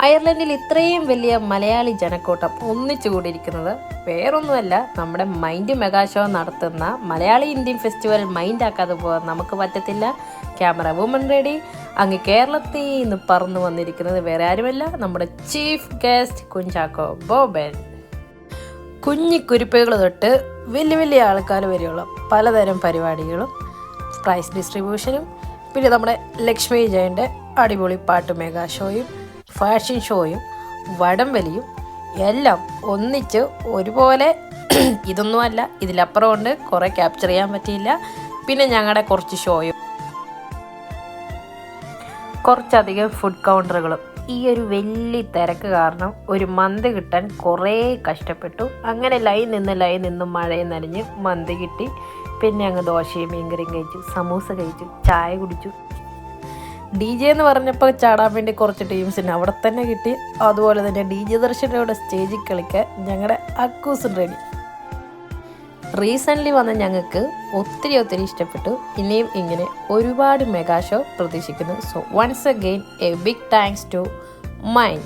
അയർലൻഡിൽ ഇത്രയും വലിയ മലയാളി ജനക്കൂട്ടം ഒന്നിച്ചു കൂടിയിരിക്കുന്നത് വേറൊന്നുമല്ല, നമ്മുടെ മൈൻഡ് മെഗാ ഷോ നടത്തുന്ന മലയാളി ഇന്ത്യൻ ഫെസ്റ്റിവൽ മൈൻഡ് ആക്കാതെ പോകാൻ നമുക്ക് പറ്റത്തില്ല. Camera woman ready. അങ്ങ് കേരളത്തിൽ നിന്ന് പറന്നു വന്നിരിക്കുന്നത് വേറെ ആരുമല്ല, നമ്മുടെ ചീഫ് ഗസ്റ്റ് കുഞ്ചാക്കോ ബോബൻ. കുഞ്ഞിക്കുരുപ്പുകൾ തൊട്ട് വലിയ വലിയ ആൾക്കാർ വരെയുള്ള പലതരം പരിപാടികളും പ്രൈസ് ഡിസ്ട്രിബ്യൂഷനും, പിന്നെ നമ്മുടെ ലക്ഷ്മി ജയൻ്റെ അടിപൊളി പാട്ട് മെഗാ ഷോയും ഫാഷൻ ഷോയും വടംവലിയും എല്ലാം ഒന്നിച്ച് ഒരുപോലെ. ഇതൊന്നുമല്ല, ഇതിലപ്പുറം ഉണ്ട്, കുറേ ക്യാപ്ചർ ചെയ്യാൻ പറ്റിയില്ല. പിന്നെ ഞങ്ങളുടെ കുറച്ച് ഷോയും കുറച്ചധികം ഫുഡ് കൗണ്ടറുകളും. ഈ ഒരു വലിയ തിരക്ക് കാരണം ഒരു മന്തി കിട്ടാൻ കുറേ കഷ്ടപ്പെട്ടു. അങ്ങനെ ലൈൻ നിന്ന് മഴയും നനഞ്ഞ് മന്തി കിട്ടി. പിന്നെ അങ്ങ് ദോശയും മീൻകറിയും കഴിച്ചു, സമൂസ കഴിച്ചു, ചായ കുടിച്ചു. DJ എന്ന് പറഞ്ഞപ്പോൾ ചാടാൻ വേണ്ടി കുറച്ച് ടീംസിന് അവിടെ തന്നെ കിട്ടി. അതുപോലെ തന്നെ DJ ദർശനയുടെ സ്റ്റേജിൽ കളിക്കാൻ ഞങ്ങളുടെ അക്കൂസും റെഡി. റീസെൻ്റ്ലി വന്ന ഞങ്ങൾക്ക് ഒത്തിരി ഇഷ്ടപ്പെട്ടു. ഇനിയും ഇങ്ങനെ ഒരുപാട് മെഗാ ഷോ പ്രതീക്ഷിക്കുന്നു. So once again a big thanks to mind.